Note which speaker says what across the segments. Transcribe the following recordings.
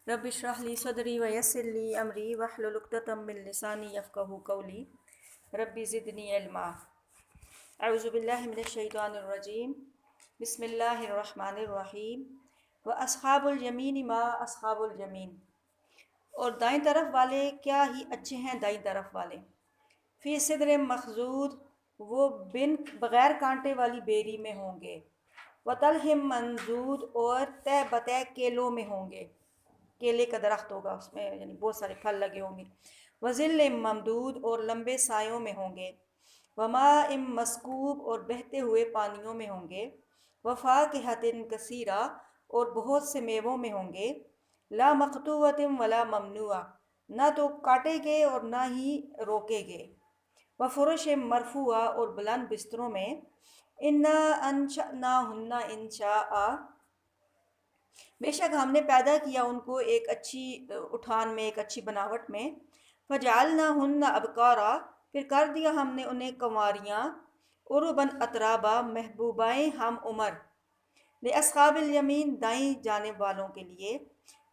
Speaker 1: رب اشرح لی صدری ویسر لی امری واحلل عقدۃ من لسانی یفقہوا قولی رب زدنی علما۔ اعوذ باللہ من الشیطان الرجیم، بسم اللہ الرحمن الرحیم۔ واصحاب الیمین ما اصحاب الیمین، اور دائیں طرف والے کیا ہی اچھے ہیں دائیں طرف والے۔ فی صدر مخضود، وہ بغیر کانٹے والی بیری میں ہوں گے۔ وطلح منضود، اور تہ بتہ کیلوں میں ہوں گے، کیلے کا درخت ہوگا اس میں، یعنی بہت سارے پھل لگے ہوں گے۔ وظل ممدود، اور لمبے سایوں میں ہوں گے۔ وماء مسکوب، اور بہتے ہوئے پانیوں میں ہوں گے۔ وفاکہۃ کثیرہ، اور بہت سے میووں میں ہوں گے۔ لا مقطوعۃ ولا ممنوعہ، نہ تو کاٹے گئے اور نہ ہی روکے گئے۔ وفرش مرفوعہ، اور بلند بستروں میں۔ انا انشأناہن انشاء، بے شک ہم نے پیدا کیا ان کو ایک اچھی اٹھان میں، ایک اچھی بناوٹ میں۔ فجعلناہن ابکارا، پھر کر دیا ہم نے انہیں کنواریاں۔ عرباً اترابا، محبوبائیں ہم عمر۔ لاصحاب الیمین، دائیں جانب والوں کے لیے۔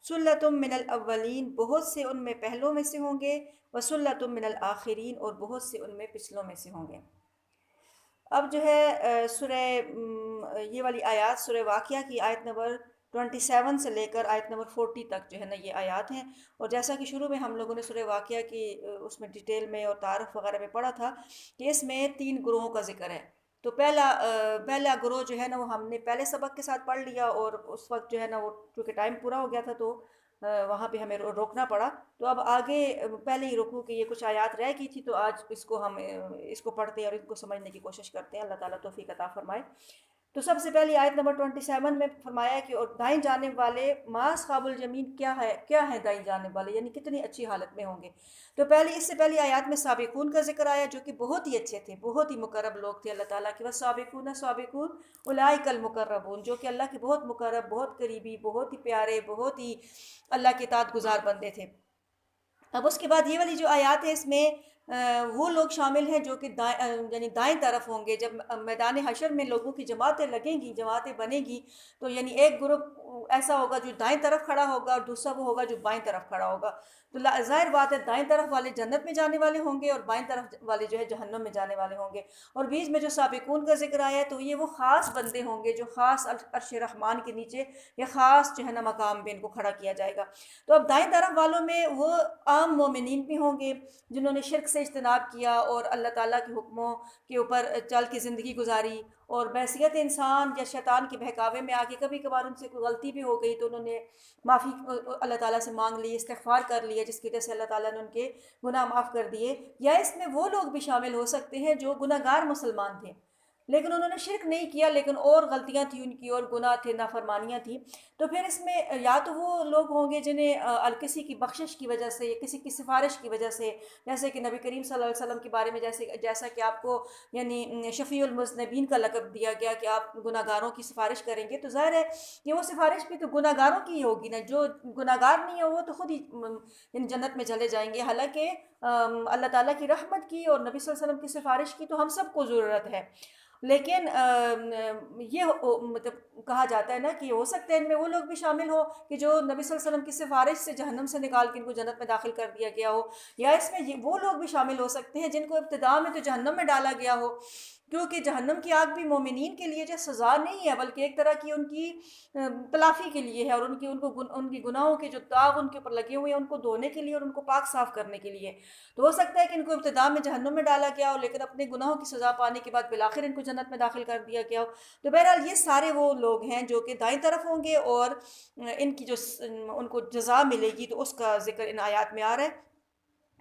Speaker 1: سلۃ من الاولین، بہت سے ان میں پہلوں میں سے ہوں گے۔ وسلۃ من الآخرین، اور بہت سے ان میں پچھلوں میں سے ہوں گے۔ اب جو ہے سورہ یہ والی آیات سورہ واقعہ کی آیت نمبر 27 سے لے کر آیت نمبر 40 تک جو ہے نا یہ آیات ہیں۔ اور جیسا کہ شروع میں ہم لوگوں نے سورہ واقعہ کی اس میں ڈیٹیل میں اور تعارف وغیرہ میں پڑھا تھا کہ اس میں 3 گروہوں کا ذکر ہے۔ تو پہلا گروہ جو ہے نا وہ ہم نے پہلے سبق کے ساتھ پڑھ لیا، اور اس وقت جو ہے نا وہ چونکہ ٹائم پورا ہو گیا تھا تو وہاں پہ ہمیں روکنا پڑا۔ تو اب آگے پہلے ہی رکو کہ یہ کچھ آیات رہ گئی تھی، تو آج اس کو ہم اس کو پڑھتے ہیں اور ان کو سمجھنے کی کوشش کرتے ہیں۔ اللہ تعالیٰ توفیق عطا فرمائے۔ تو سب سے پہلی آیت نمبر 27 میں فرمایا کہ اور دائیں جانب والے ما اصحاب الجمین، کیا ہے دائیں جانب والے، یعنی کتنی اچھی حالت میں ہوں گے۔ تو اس سے پہلی آیات میں سابقون کا ذکر آیا، جو کہ بہت ہی اچھے تھے، بہت ہی مقرب لوگ تھے اللہ تعالیٰ کے۔ والسابقون سابقون اولئک المقربون، جو کہ اللہ کے بہت مقرب، بہت قریبی، بہت ہی پیارے، بہت ہی اللہ کے اطاعت گزار بندے تھے۔ اب اس کے بعد یہ والی جو آیات ہے اس میں وہ لوگ شامل ہیں جو کہ یعنی دائیں طرف ہوں گے۔ جب میدان حشر میں لوگوں کی جماعتیں لگیں گی، جماعتیں بنیں گی، تو یعنی ایک گروپ ایسا ہوگا جو دائیں طرف کھڑا ہوگا اور دوسرا وہ ہوگا جو بائیں طرف کھڑا ہوگا۔ تو ظاہر بات ہے دائیں طرف والے جنت میں جانے والے ہوں گے اور بائیں طرف والے جو ہے جہنم میں جانے والے ہوں گے۔ اور بیچ میں جو سابقون کا ذکر آیا ہے تو یہ وہ خاص بندے ہوں گے جو خاص عرش رحمان کے نیچے یا خاص جو ہے نا مقام پہ ان کو کھڑا کیا جائے گا۔ تو اب دائیں طرف والوں میں وہ عام مومنین بھی ہوں گے جنہوں نے شرک سے اجتناب کیا اور اللہ تعالیٰ کے حکموں کے اوپر چل کے زندگی گزاری، اور بحیثیت انسان یا شیطان کے بہکاوے میں آ کے کبھی کبھار ان سے کوئی غلطی بھی ہو گئی تو انہوں نے معافی اللہ تعالیٰ سے مانگ لی، استغفار کر لیا، جس کی وجہ سے اللہ تعالیٰ نے ان کے گناہ معاف کر دیے۔ یا اس میں وہ لوگ بھی شامل ہو سکتے ہیں جو گناہ گار مسلمان تھے لیکن انہوں نے شرک نہیں کیا، لیکن اور غلطیاں تھیں ان کی، اور گناہ تھے، نافرمانیاں تھیں۔ تو پھر اس میں یا تو وہ لوگ ہوں گے جنہیں کسی کی بخشش کی وجہ سے یا کسی کی سفارش کی وجہ سے، جیسے کہ نبی کریم صلی اللہ علیہ وسلم کے بارے میں جیسا کہ آپ کو یعنی شفیع المذنبین کا لقب دیا گیا کہ آپ گناہ گاروں کی سفارش کریں گے، تو ظاہر ہے کہ وہ سفارش بھی تو گناہ گاروں کی ہی ہوگی نا۔ جو گناہ گار نہیں ہے وہ تو خود ہی یعنی جنت میں چلے جائیں گے۔ حالانکہ اللہ تعالیٰ کی رحمت کی اور نبی صلی اللہ علیہ وسلم کی سفارش کی تو ہم سب کو ضرورت ہے، لیکن یہ مطلب کہا جاتا ہے نا کہ ہو سکتا ہے ان میں وہ لوگ بھی شامل ہو کہ جو نبی صلی اللہ علیہ وسلم کی سفارش سے جہنم سے نکال کے ان کو جنت میں داخل کر دیا گیا ہو، یا اس میں وہ لوگ بھی شامل ہو سکتے ہیں جن کو ابتداء میں تو جہنم میں ڈالا گیا ہو، کیونکہ جہنم کی آگ بھی مومنین کے لیے جو سزا نہیں ہے بلکہ ایک طرح کی ان کی تلافی کے لیے ہے، اور ان کی گناہوں کے جو داغ ان کے اوپر لگے ہوئے ہیں ان کو دھونے کے لیے اور ان کو پاک صاف کرنے کے لیے۔ تو ہو سکتا ہے کہ ان کو ابتداء میں جہنم میں ڈالا گیا ہو لیکن اپنے گناہوں کی سزا پانے کے بعد بالآخر ان کو جنت میں داخل کر دیا گیا ہو۔ تو بہرحال یہ سارے وہ لوگ ہیں جو کہ دائیں طرف ہوں گے اور ان کی جو ان کو جزا ملے گی تو اس کا ذکر ان آیات میں آ رہا ہے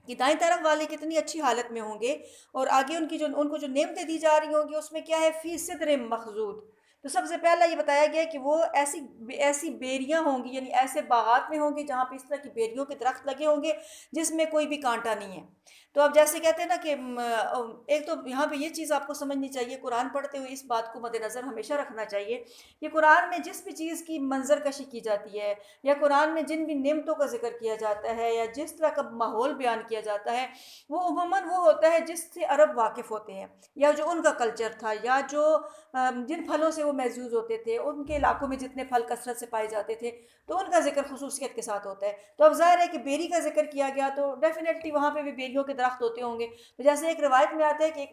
Speaker 1: کہ دائیں طرف والے کتنی اچھی حالت میں ہوں گے، اور آگے ان کو جو نعمتیں دی جا رہی ہوں گی اس میں کیا ہے، فی صدر مخضود۔ تو سب سے پہلا یہ بتایا گیا کہ وہ ایسی بیریاں ہوں گی، یعنی ایسے باغات میں ہوں گے جہاں پہ اس طرح کی بیریوں کے درخت لگے ہوں گے جس میں کوئی بھی کانٹا نہیں ہے۔ تو اب جیسے کہتے ہیں نا کہ ایک تو یہاں پہ یہ چیز آپ کو سمجھنی چاہیے، قرآن پڑھتے ہوئے اس بات کو مد نظر ہمیشہ رکھنا چاہیے کہ قرآن میں جس بھی چیز کی منظر کشی کی جاتی ہے یا قرآن میں جن بھی نعمتوں کا ذکر کیا جاتا ہے یا جس طرح کا ماحول بیان کیا جاتا ہے وہ عموماً وہ ہوتا ہے جس سے عرب واقف ہوتے ہیں، یا جو ان کا کلچر تھا، یا جو جن پھلوں سے وہ محظوظ ہوتے تھے، ان کے علاقوں میں جتنے پھل کثرت سے پائے جاتے تھے تو ان کا ذکر خصوصیت کے ساتھ ہوتا ہے۔ تو اب ظاہر ہے کہ بیری کا ذکر کیا گیا تو ڈیفینیٹلی وہاں پہ بھی بیریوں کے درخت ہوتے ہوں گے۔ تو جیسے ایک روایت میں آتا ہے کہ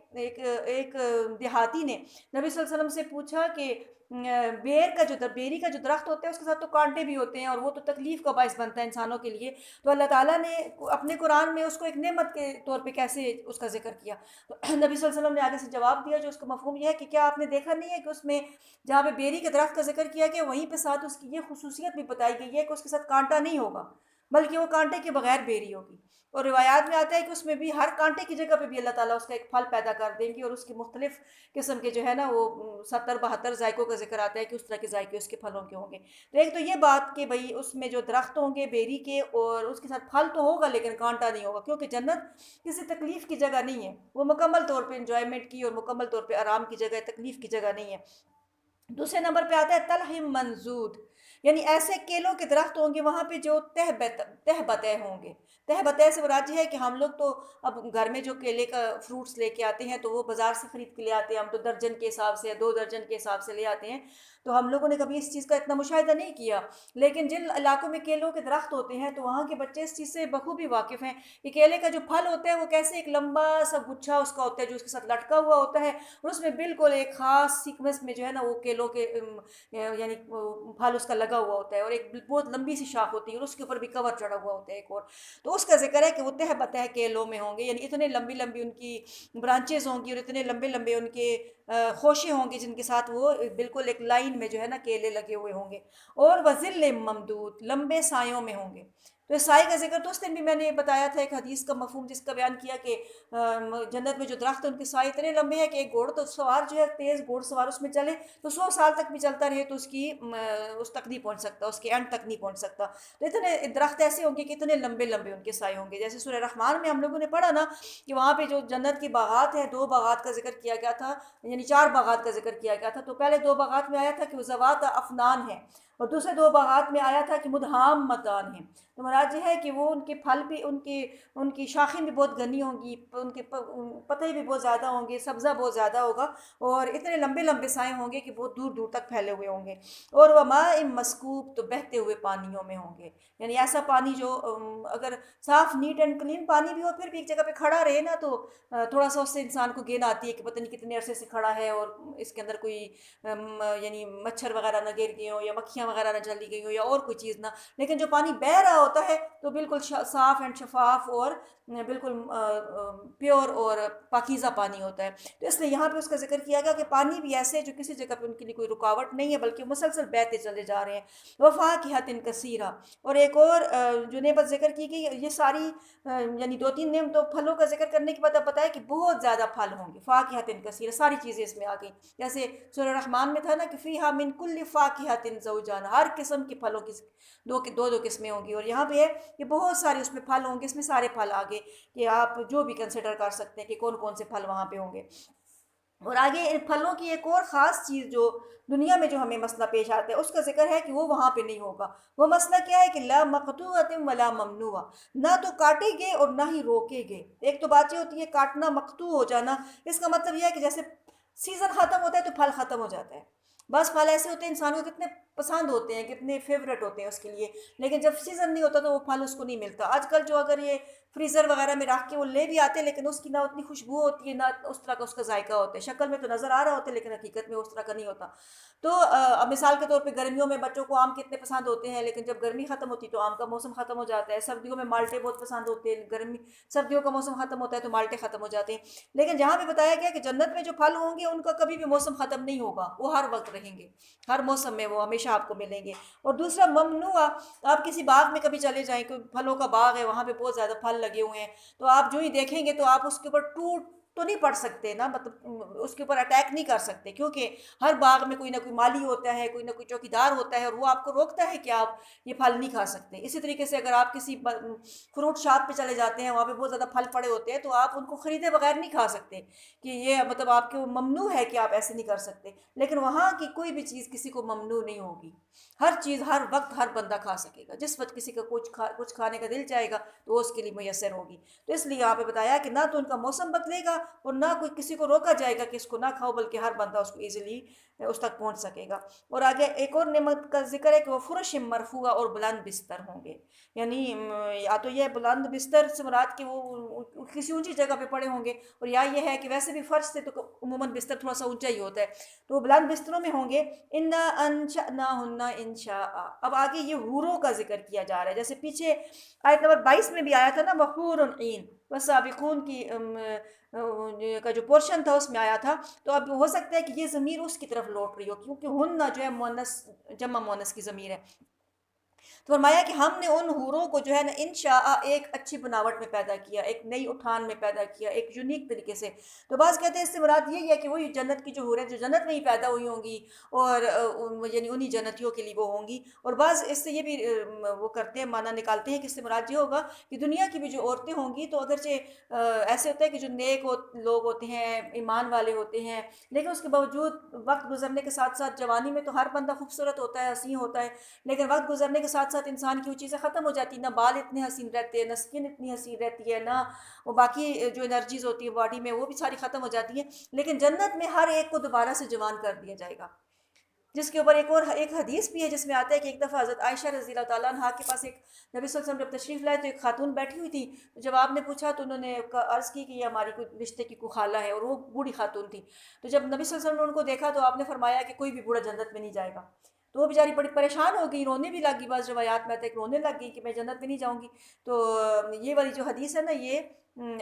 Speaker 1: ایک دیہاتی نے نبی صلی اللہ علیہ وسلم سے پوچھا کہ بیری کا جو درخت ہوتا ہے اس کے ساتھ تو کانٹے بھی ہوتے ہیں اور وہ تو تکلیف کا باعث بنتا ہے انسانوں کے لیے، تو اللہ تعالیٰ نے اپنے قرآن میں اس کو ایک نعمت کے طور پہ کیسے اس کا ذکر کیا؟ تو نبی صلی اللہ علیہ وسلم نے آگے سے جواب دیا جو اس کا مفہوم یہ ہے کہ کیا آپ نے دیکھا نہیں ہے کہ اس میں جہاں پہ بیری کے درخت کا ذکر کیا گیا وہیں پہ ساتھ اس کی یہ خصوصیت بھی بتائی گئی ہے کہ اس کے ساتھ کانٹا نہیں ہوگا بلکہ وہ کانٹے کے بغیر بیری ہوگی۔ اور روایات میں آتا ہے کہ اس میں بھی ہر کانٹے کی جگہ پہ بھی اللہ تعالیٰ اس کا ایک پھل پیدا کر دیں گے، اور اس کی مختلف قسم کے جو ہے نا وہ 70-72 ذائقوں کا ذکر آتا ہے کہ اس طرح کے ذائقے اس کے پھلوں کے ہوں گے۔ تو ایک تو یہ بات کہ بھئی اس میں جو درخت ہوں گے بیری کے اور اس کے ساتھ پھل تو ہوگا لیکن کانٹا نہیں ہوگا، کیونکہ جنت کسی تکلیف کی جگہ نہیں ہے، وہ مکمل طور پہ انجوائمنٹ کی اور مکمل طور پہ آرام کی جگہ ہے، تکلیف کی جگہ نہیں ہے۔ دوسرے نمبر پہ آتا ہے تلہم منضود، یعنی ایسے کیلوں کے درخت ہوں گے وہاں پہ جو تہ بتہ ہوں گے۔ تہ بتہ سے مراد یہ ہے کہ ہم لوگ تو اب گھر میں جو کیلے کا فروٹس لے کے آتے ہیں تو وہ بازار سے خرید کے لے آتے ہیں، ہم تو درجن کے حساب سے 2 درجن کے حساب سے لے آتے ہیں، تو ہم لوگوں نے کبھی اس چیز کا اتنا مشاہدہ نہیں کیا۔ لیکن جن علاقوں میں کیلوں کے درخت ہوتے ہیں تو وہاں کے بچے اس چیز سے بخوبی واقف ہیں کہ کیلے کا جو پھل ہوتا ہے وہ کیسے ایک لمبا سا گچھا اس کا ہوتا ہے جو اس کے ساتھ لٹکا ہوا ہوتا ہے، اور اس میں بالکل ایک خاص سیکوینس میں جو ہے نا وہ کیلوں کے یعنی پھل اس کا لگا ہوا ہوتا ہے، اور ایک بہت لمبی سی شاخ ہوتی ہے اور اس کے اوپر بھی کور چڑھا ہوا ہوتا ہے ایک اور۔ تو اس کا ذکر ہے کہ وہ تہ بتہ کیلوں میں ہوں گے، یعنی اتنے لمبی لمبی ان کی برانچز ہوں گی اور اتنے لمبے لمبے ان کے خوشے ہوں گے جن کے ساتھ وہ بالکل ایک لائن میں جو ہے نا کیلے لگے ہوئے ہوں گے، اور وظل ممدود، لمبے سایوں میں ہوں گے۔ تو اس سائے کا ذکر تو اس دن بھی میں نے بتایا تھا ایک حدیث کا مفہوم جس کا بیان کیا کہ جنت میں جو درخت ان کے سائے اتنے لمبے ہیں کہ ایک گھوڑ تو سوار جو ہے تیز گھوڑ سوار اس میں چلے تو 100 سال تک بھی چلتا رہے تو اس کی اس تک نہیں پہنچ سکتا، اس کے اینڈ تک نہیں پہنچ سکتا۔ تو اتنے درخت ایسے ہوں گے کہ اتنے لمبے لمبے ان کے سائے ہوں گے، جیسے سورہ رحمان میں ہم لوگوں نے پڑھا نا کہ وہاں پہ جو جنت کے باغات ہیں 2 باغات کا ذکر کیا گیا تھا، یعنی 4 باغات کا ذکر کیا گیا تھا۔ تو پہلے 2 باغات میں آیا تھا کہ وہ ذوات افنان ہیں، اور دوسرے 2 باغات میں آیا تھا کہ مدہامتان ہیں۔ تو مراد یہ ہے کہ وہ ان کے پھل بھی ان کی شاخیں بھی بہت گھنی ہوں گی، ان کے پتے بھی بہت زیادہ ہوں گے، سبزہ بہت زیادہ ہوگا، اور اتنے لمبے لمبے سائے ہوں گے کہ بہت دور دور تک پھیلے ہوئے ہوں گے۔ اور وماء مسکوب، تو بہتے ہوئے پانیوں میں ہوں گے، یعنی ایسا پانی جو اگر صاف نیٹ اینڈ کلین پانی بھی ہو پھر بھی ایک جگہ پہ کھڑا رہے نا تو تھوڑا سا اس سے انسان کو گین آتی ہے کہ پتہ نہیں کتنے عرصے سے کھڑا ہے اور اس کے اندر کوئی یعنی مچھر وغیرہ نہ گر گئے ہوں یا مکھیاں وغیرہ نہ جلی گئی ہوں یا اور کوئی چیز نہ، لیکن جو پانی بہہ رہا ہوتا ہے تو بالکل صاف اینڈ شفاف اور بالکل پیور اور پاکیزہ پانی ہوتا ہے۔ تو اس لیے یہاں پہ اس کا ذکر کیا گیا کہ پانی بھی ایسے جو کسی جگہ پہ ان کے لیے کوئی رکاوٹ نہیں ہے بلکہ مسلسل بہتے چلے جا رہے ہیں۔ وفاکہۃ کثیرہ، اور ایک اور جو نعمت ذکر کی گئی یہ ساری یعنی 2-3 نعمتوں پھلوں کا ذکر کرنے کے بعد اب بتایا کہ بہت زیادہ پھل ہوں گے، فاکہۃ کثیرہ، ساری چیزیں اس میں آ گئی، جیسے سورہ رحمان میں تھا نا کہ فیہا من کل فاکہۃ زوجان، ہر قسم کے پھلوں کی دو قسمیں ہوں گی، اور یہاں پہ ہے کہ بہت سارے اس میں پھل ہوں گے، اس میں سارے پھل آگے کہ آپ جو بھی کنسیڈر کر سکتے ہیں کہ کون کون سے پھل وہاں پہ ہوں گے۔ اور آگے ان پھلوں کی ایک اور خاص چیز جو دنیا میں جو ہمیں مسئلہ پیش آتا ہے اس کا ذکر ہے کہ وہ وہاں پہ نہیں ہوگا۔ وہ مسئلہ کیا ہے کہ لا مقطوعۃ ولا ممنوعہ، نہ تو کاٹے گئے اور نہ ہی روکے گئے۔ ایک تو بات یہ ہوتی ہے کاٹنا، مقطوع ہو جانا، اس کا مطلب یہ ہے کہ جیسے سیزن ختم ہوتا ہے تو پھل ختم ہو جاتا ہے۔ بس پھل ایسے ہوتے ہیں انسانوں کو کتنے پسند ہوتے ہیں، کتنے فیوریٹ ہوتے ہیں اس کے لیے، لیکن جب سیزن نہیں ہوتا تو وہ پھل اس کو نہیں ملتا۔ آج کل جو اگر یہ فریزر وغیرہ میں رکھ کے وہ لے بھی آتے ہیں لیکن اس کی نہ اتنی خوشبو ہوتی ہے نہ اس طرح کا اس کا ذائقہ ہوتا ہے، شکل میں تو نظر آ رہا ہوتا ہے لیکن حقیقت میں اس طرح کا نہیں ہوتا۔ تو اب مثال کے طور پہ گرمیوں میں بچوں کو آم کتنے پسند ہوتے ہیں، لیکن جب گرمی ختم ہوتی تو آم کا موسم ختم ہو جاتا ہے۔ سردیوں میں مالٹے بہت پسند ہوتے ہیں، سردیوں کا موسم ختم ہوتا ہے تو مالٹے ختم ہو جاتے ہیں۔ لیکن جہاں بھی بتایا گیا کہ جنت میں جو پھل ہوں گے ان کا کبھی بھی موسم ختم نہیں ہوگا، وہ ہر وقت رہیں گے، ہر موسم میں وہ ہمیشہ آپ کو ملیں گے۔ اور دوسرا ممنوع، آپ کسی باغ میں کبھی چلے جائیں، کوئی پھلوں کا باغ ہے وہاں پہ بہت زیادہ پھل لگے ہوئے ہیں، تو آپ جو ہی دیکھیں گے تو آپ اس کے اوپر ٹوٹ تو نہیں پڑ سکتے نا، مطلب اس کے اوپر اٹیک نہیں کر سکتے، کیونکہ ہر باغ میں کوئی نہ کوئی مالی ہوتا ہے، کوئی نہ کوئی چوکیدار ہوتا ہے اور وہ آپ کو روکتا ہے کہ آپ یہ پھل نہیں کھا سکتے۔ اسی طریقے سے اگر آپ کسی فروٹ شاپ پہ چلے جاتے ہیں، وہاں پہ بہت زیادہ پھل پڑے ہوتے ہیں تو آپ ان کو خریدے بغیر نہیں کھا سکتے کہ یہ مطلب آپ کو ممنوع ہے کہ آپ ایسے نہیں کر سکتے۔ لیکن وہاں کی کوئی بھی چیز کسی کو ممنوع نہیں ہوگی، ہر چیز ہر وقت ہر بندہ کھا سکے گا، جس وقت کسی کا کچھ کھانے کا دل چاہے گا تو وہ اس کے لیے میسر ہوگی۔ تو اس لیے یہاں پہ بتایا کہ نہ تو ان کا موسم بدلے گا اور نہ کوئی کسی کو روکا جائے گا کہ اس کو نہ کھاؤ، بلکہ ہر بندہ اس کو ایزیلی اس تک پہنچ سکے گا۔ اور آگے ایک اور نعمت کا ذکر ہے کہ وہ فرش مرفوعہ اور بلند بستر ہوں گے، یعنی یا تو یہ بلند بستر سے مراد کہ وہ کسی اونچی جگہ پہ پڑے ہوں گے، اور یا یہ ہے کہ ویسے بھی فرش سے تو عموماً بستر تھوڑا سا اونچا ہی ہوتا ہے، تو وہ بلند بستروں میں ہوں گے۔ انا انشأناہن انشاء، اب آگے یہ حوروں کا ذکر کیا جا رہا ہے، جیسے پیچھے آیت نمبر 22 میں بھی آیا تھا نا، وحور عین وسابقون کی کا جو پورشن تھا اس میں آیا تھا، تو اب ہو سکتا ہے کہ یہ ضمیر اس کی طرف لوٹ رہی ہو، کیونکہ ہن جو ہے مؤنث جمع مؤنث کی ضمیر ہے۔ تو فرمایا کہ ہم نے ان حوروں کو جو ہے نا انشاء ایک اچھی بناوٹ میں پیدا کیا، ایک نئی اٹھان میں پیدا کیا، ایک یونیک طریقے سے۔ تو بعض کہتے ہیں اس سے مراد یہی ہے کہ وہی جنت کی جو حوریں جو جنت میں ہی پیدا ہوئی ہوں گی، اور یعنی انہی جنتیوں کے لیے وہ ہوں گی۔ اور بعض اس سے یہ بھی وہ کرتے ہیں، معنی نکالتے ہیں کہ اس سے مراد یہ ہوگا کہ دنیا کی بھی جو عورتیں ہوں گی، تو اگرچہ ایسے ہوتا ہے کہ جو نیک لوگ ہوتے ہیں، ایمان والے ہوتے ہیں، لیکن اس کے باوجود وقت گزرنے کے ساتھ ساتھ، جوانی میں تو ہر بندہ خوبصورت ہوتا ہے، حسین ہوتا ہے، لیکن وقت گزرنے کے ساتھ ساتھ انسان کی وہ چیزیں ختم ہو جاتی ہیں، نہ بال اتنے حسین رہتے ہیں، نہ سکن اتنی حسین رہتی ہے، نہ وہ باقی جو انرجیز ہوتی ہے باڈی میں وہ بھی ساری ختم ہو جاتی ہیں، لیکن جنت میں ہر ایک کو دوبارہ سے جوان کر دیا جائے گا۔ جس کے اوپر ایک حدیث بھی ہے جس میں آتا ہے کہ ایک دفعہ حضرت عائشہ رضی اللہ تعالیٰ عنہا کے پاس ایک نبی صلی اللہ علیہ وسلم جب تشریف لائے تو ایک خاتون بیٹھی ہوئی تھی، جب آپ نے پوچھا تو انہوں نے عرض کی کہ یہ ہماری کوئی رشتے کی کوئی خالہ ہے، اور وہ بوڑھی خاتون تھی۔ تو جب نبی صلی اللہ علیہ وسلم نے ان کو دیکھا تو آپ نے فرمایا کہ کوئی بھی بوڑھا جنت میں نہیں جائے گا۔ تو وہ بیچاری بڑی پریشان ہو گئی، رونے بھی لگ گئی، بعض روایات میں آتا ہے کہ رونے لگ گئی کہ میں جنت میں نہیں جاؤں گی۔ تو یہ والی جو حدیث ہے نا، یہ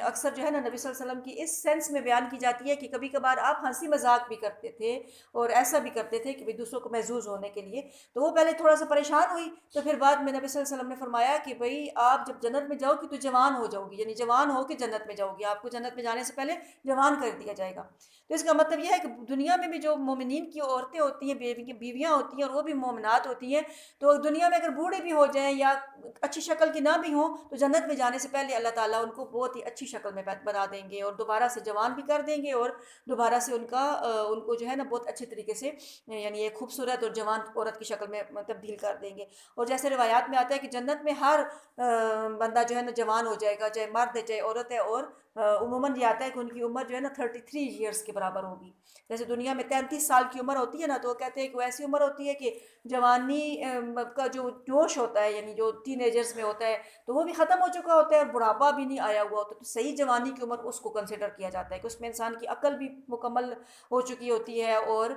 Speaker 1: اکثر جو ہے نا نبی صلی اللہ علیہ وسلم کی اس سینس میں بیان کی جاتی ہے کہ کبھی کبھار آپ ہنسی مذاق بھی کرتے تھے، اور ایسا بھی کرتے تھے کہ دوسروں کو محظوظ ہونے کے لیے۔ تو وہ پہلے تھوڑا سا پریشان ہوئی، تو پھر بعد میں نبی صلی اللہ علیہ وسلم نے فرمایا کہ بھئی آپ جب جنت میں جاؤ گی تو جوان ہو جاؤ گی، یعنی جوان ہو کے جنت میں جاؤ گی، آپ کو جنت میں جانے سے پہلے جوان کر دیا جائے گا۔ تو اس کا مطلب یہ ہے کہ دنیا میں بھی جو مومنین کی عورتیں ہوتی ہیں، بیویاں ہوتی ہیں، اور وہ بھی مومنات ہوتی ہیں، تو دنیا میں اگر بوڑھے بھی ہو جائیں یا اچھی شکل کی نہ بھی ہوں، تو جنت میں جانے سے پہلے اللہ تعالیٰ ان کو بہت ہی اچھی شکل میں بنا دیں گے، اور دوبارہ سے جوان بھی کر دیں گے، اور دوبارہ سے ان کو جو ہے نا بہت اچھے طریقے سے یعنی ایک خوبصورت اور جوان عورت کی شکل میں تبدیل کر دیں گے۔ اور جیسے روایات میں آتا ہے کہ جنت میں ہر بندہ جو ہے نا جوان ہو جائے گا، چاہے مرد ہے چاہے عورت ہے، اور عموماً یہ آتا ہے کہ ان کی عمر جو ہے نا 33 ایئرس کے برابر ہوگی۔ جیسے دنیا میں 33 سال کی عمر ہوتی ہے نا، تو وہ کہتے ہیں کہ وہ ایسی عمر ہوتی ہے کہ جوانی کا جو جوش ہوتا ہے، یعنی جو ٹین ایجرز میں ہوتا ہے، تو وہ بھی ختم ہو چکا ہوتا ہے، اور بڑھاپا بھی نہیں آیا ہوا ہوتا، تو صحیح جوانی کی عمر اس کو کنسیڈر کیا جاتا ہے کہ اس میں انسان کی عقل بھی مکمل ہو چکی ہوتی ہے، اور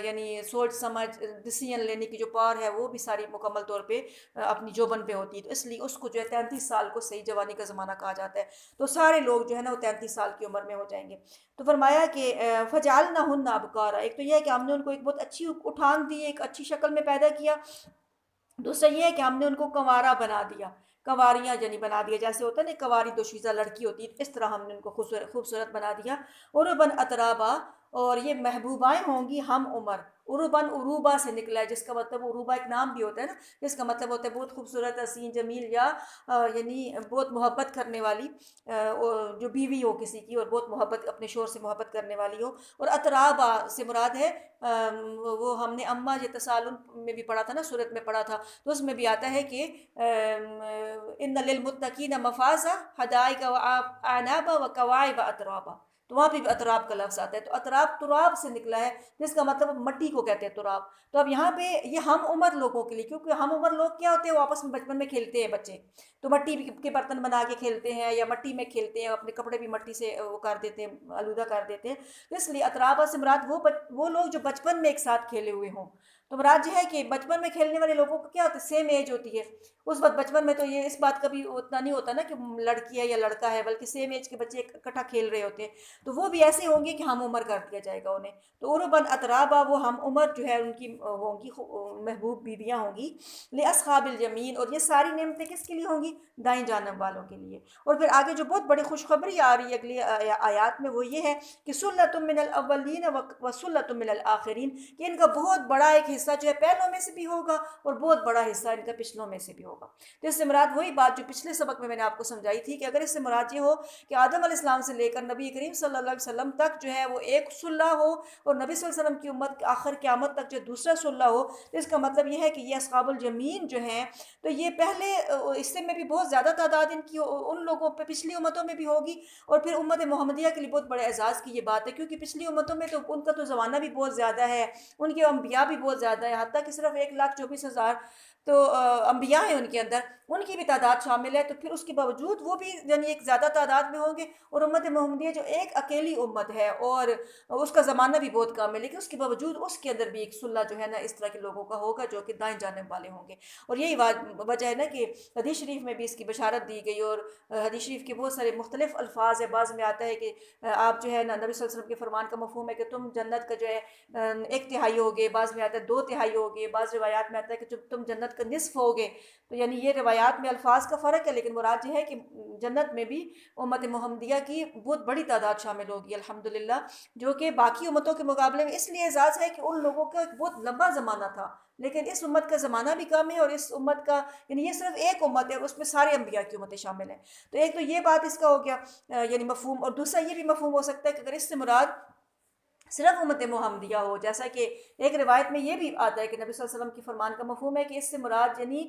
Speaker 1: یعنی سوچ سمجھ ڈیسیژن لینے کی جو پاور ہے وہ بھی ساری مکمل طور پہ اپنی جوبن پہ ہوتی ہے، تو اس لیے اس کو جو ہے 33 سال کو صحیح جوانی کا زمانہ کہا جاتا ہے۔ تو سارے لوگ جو ہے نا وہ 33 سال کی عمر میں ہو جائیں گے۔ تو فرمایا کہ فجعلناہن ابکارا، ایک تو یہ ہے کہ ہم نے ان کو ایک بہت اچھی اٹھان دی، ایک اچھی شکل میں پیدا کیا۔ دوسرا یہ ہے کہ ہم نے ان کو کنوارا بنا دیا، کنواریاں یعنی بنا دیا، جیسے ہوتا ہے نا کنواری دوشیزہ لڑکی ہوتی ہے، اس طرح ہم نے ان کو خوبصورت بنا دیا۔ عرباً اترابا، اور یہ محبوبائیں ہوں گی ہم عمر۔ عرباً عروبہ سے نکلا ہے، جس کا مطلب عروبہ ایک نام بھی ہوتا ہے نا، جس کا مطلب ہوتا ہے بہت خوبصورت، حسین، جمیل، یا یعنی بہت محبت کرنے والی، جو بیوی ہو کسی کی اور بہت محبت اپنے شوہر سے محبت کرنے والی ہو۔ اور اترابا سے مراد ہے وہ ہم نے اما یتسالون میں بھی پڑھا تھا نا، سورت میں پڑھا تھا، تو اس میں بھی آتا ہے کہ ان للمتقین مفازا حدائق واعنابا وکواعب اترابا، تو وہاں پہ بھی اتراب کا لفظ آتا ہے، تو اتراب تراب سے نکلا ہے، جس کا مطلب مٹی کو کہتے ہیں تراب۔ تو اب یہاں پہ یہ ہم عمر لوگوں کے لیے، کیونکہ ہم عمر لوگ کیا ہوتے ہیں، وہ آپس میں بچپن میں کھیلتے ہیں بچے، تو مٹی کے برتن بنا کے کھیلتے ہیں، یا مٹی میں کھیلتے ہیں، اپنے کپڑے بھی مٹی سے وہ کر دیتے ہیں، آلودہ کر دیتے ہیں، تو اس لیے اترابا سے مراد وہ لوگ جو بچپن میں ایک ساتھ کھیلے ہوئے ہوں۔ تو مراد یہ ہے کہ بچپن میں کھیلنے والے لوگوں کو کیا ہوتا ہے، سیم ایج ہوتی ہے اس وقت۔ بچپن میں تو یہ اس بات کا بھی اتنا نہیں ہوتا نا کہ لڑکی ہے یا لڑکا ہے، بلکہ سیم ایج کے بچے اکٹھا کھیل رہے ہوتے ہیں، تو وہ بھی ایسے ہوں گے کہ ہم عمر کر دیا جائے گا انہیں۔ تو عرباً اترابا، وہ ہم عمر جو ہے ان کی ہوں گی، محبوب بیویاں ہوں گی۔ لاصحاب الیمین، اور یہ ساری نعمتیں کس کے لیے ہوں گی، دائیں جانب والوں کے لیے۔ اور پھر آگے جو بہت بڑی خوشخبری آ رہی ہے اگلی آیات میں، وہ یہ ہے کہ سلۃ من الاولین وسلۃ من الآخرین، کہ ان کا بہت بڑا ایک حصہ جو ہے پہلوں میں سے بھی ہوگا اور بہت بڑا حصہ ان کا پچھلوں میں سے بھی ہوگا۔ تو اس سے مراد وہی بات جو پچھلے سبق میں نے آپ کو سمجھائی تھی کہ اگر اس سے مراد یہ ہو کہ آدم علیہ السلام سے لے کر نبی کریم صلی اللہ علیہ وسلم تک جو ہے وہ ایک صلہ ہو اور نبی صلی اللہ علیہ وسلم کی امت آخر قیامت تک جو دوسرا صلہ ہو، تو اس کا مطلب یہ ہے کہ یہ اصحاب الیمین جو ہیں تو یہ پہلے حصے میں بھی بہت زیادہ تعداد ان کی ان لوگوں پہ پچھلی امتوں میں بھی ہوگی، اور پھر امت محمدیہ کے لیے بہت بڑے اعزاز کی یہ بات ہے، کیونکہ پچھلی امتوں میں تو ان کا تو زمانہ بھی بہت زیادہ ہے، ان کے انبیاء بھی بہت زیادہ ہے، حتیٰ کہ صرف 1,24,000 تو انبیاء ہیں ان کے اندر، ان کی بھی تعداد شامل ہے، تو پھر اس کے باوجود وہ بھی یعنی ایک زیادہ تعداد میں ہوں گے، اور امت محمدیہ جو ایک اکیلی امت ہے اور اس کا زمانہ بھی بہت کم ہے، لیکن اس کے باوجود اس کے اندر بھی ایک صلہ جو ہے نا اس طرح کے لوگوں کا ہوگا جو کہ دائیں جانب والے ہوں گے۔ اور یہی وجہ ہے نا کہ حدیث شریف میں بھی اس کی بشارت دی گئی، اور حدیث شریف کے بہت سارے مختلف الفاظ ہے، بعض میں آتا ہے کہ آپ جو ہے نا نبی صلی اللہ علیہ وسلم کے فرمان کا مفہوم ہے کہ تم جنت کا جو ہے 1/3 ہوگے، بعض میں آتا ہے 2/3 ہوگے، بعض روایات میں آتا ہے کہ تم جنت کا نصف ہوگے۔ تو یعنی یہ روایات میں الفاظ کا فرق ہے، لیکن مراد یہ ہے کہ جنت میں بھی امت محمدیہ کی بہت بڑی تعداد شامل ہوگی الحمدللہ، جو کہ باقی امتوں کے مقابلے میں اس لیے اعزاز ہے کہ ان لوگوں کا ایک بہت لمبا زمانہ تھا، لیکن اس امت کا زمانہ بھی کم ہے، اور اس امت کا یعنی یہ صرف ایک امت ہے اور اس میں سارے انبیاء کی امتیں شامل ہیں۔ تو ایک تو یہ بات اس کا ہو گیا یعنی مفہوم، اور دوسرا یہ بھی مفہوم ہو سکتا ہے کہ اگر اس سے مراد صرف امت محمدیہ ہو، جیسا کہ ایک روایت میں یہ بھی آتا ہے کہ نبی صلی اللہ علیہ وسلم کی فرمان کا مفہوم ہے کہ اس سے مراد یعنی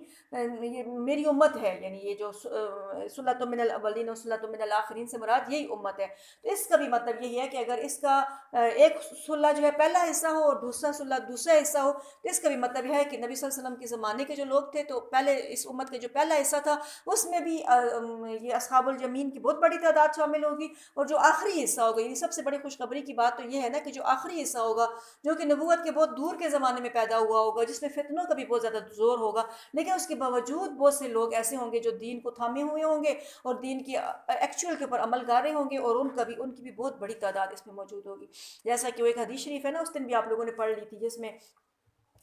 Speaker 1: یہ میری امت ہے، یعنی یہ جو سلۃ من الاولین و سلۃ من الآخرین سے مراد یہی امت ہے۔ تو اس کا بھی مطلب یہی ہے کہ اگر اس کا ایک صلہ جو ہے پہلا حصہ ہو اور دوسرا صلہ دوسرا حصہ ہو، تو اس کا بھی مطلب یہ ہے کہ نبی صلی اللہ علیہ وسلم کے زمانے کے جو لوگ تھے تو پہلے اس امت کے جو پہلا حصہ تھا اس میں بھی یہ اصحاب الیمین کی بہت بڑی تعداد شامل ہوگی، اور جو آخری حصہ ہوگا یعنی سب سے بڑی خوشخبری کی بات تو یہ ہے نا کہ جو آخری حصہ ہوگا جو کہ نبوت کے بہت دور کے زمانے میں پیدا ہوا ہوگا، جس میں فتنوں کا بھی بہت زیادہ زور ہوگا، لیکن اس کے باوجود بہت سے لوگ ایسے ہوں گے جو دین کو تھامے ہوئے ہوں گے اور دین کی ایکچوئل کے اوپر عمل کر رہے ہوں گے، اور ان کی بھی بہت بڑی تعداد اس میں موجود ہوگی، جیسا کہ وہ ایک حدیث شریف ہے نا اس دن بھی آپ لوگوں نے پڑھ لی تھی، جس میں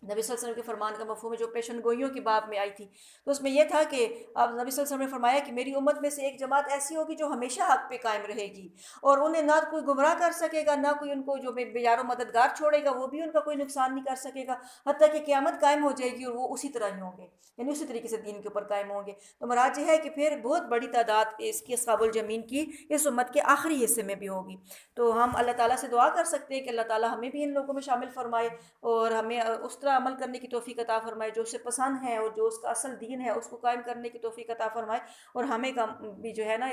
Speaker 1: نبی صلی اللہ علیہ وسلم کے فرمان کا مفہوم ہے جو پیشن گوئیوں کی باب میں آئی تھی، تو اس میں یہ تھا کہ اب نبی صلی اللہ علیہ وسلم نے فرمایا کہ میری امت میں سے ایک جماعت ایسی ہوگی جو ہمیشہ حق پہ قائم رہے گی، اور انہیں نہ کوئی گمراہ کر سکے گا، نہ کوئی ان کو جو بے یار و مددگار چھوڑے گا وہ بھی ان کا کوئی نقصان نہیں کر سکے گا، حتیٰ کہ قیامت قائم ہو جائے گی اور وہ اسی طرح ہی ہوں گے، یعنی اسی طریقے سے دین کے اوپر قائم ہوں گے۔ تو مراد یہ ہے کہ پھر بہت بڑی تعداد اس کی اصحاب الجمین کی اس امت کے آخری حصے میں بھی ہوگی۔ تو ہم اللہ تعالیٰ سے دعا کر سکتے ہیں کہ اللہ تعالیٰ ہمیں بھی ان لوگوں میں شامل فرمائے، اور ہمیں اس طرح عمل کرنے کی توفیق عطا فرمائے جو اسے پسند ہے، اور جو اس کا اصل دین ہے اس کو قائم کرنے کی توفیق عطا فرمائے، اور ہمیں بھی جو ہے نا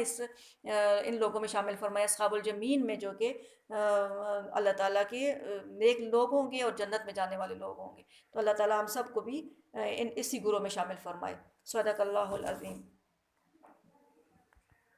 Speaker 1: ان لوگوں میں شامل فرمائے اصحاب الجمین میں، جو کہ اللہ تعالیٰ کے نیک لوگ ہوں گے اور جنت میں جانے والے لوگ ہوں گے۔ تو اللہ تعالیٰ ہم سب کو بھی اسی گروہ میں شامل فرمائے۔ صدق اللہ العظیم۔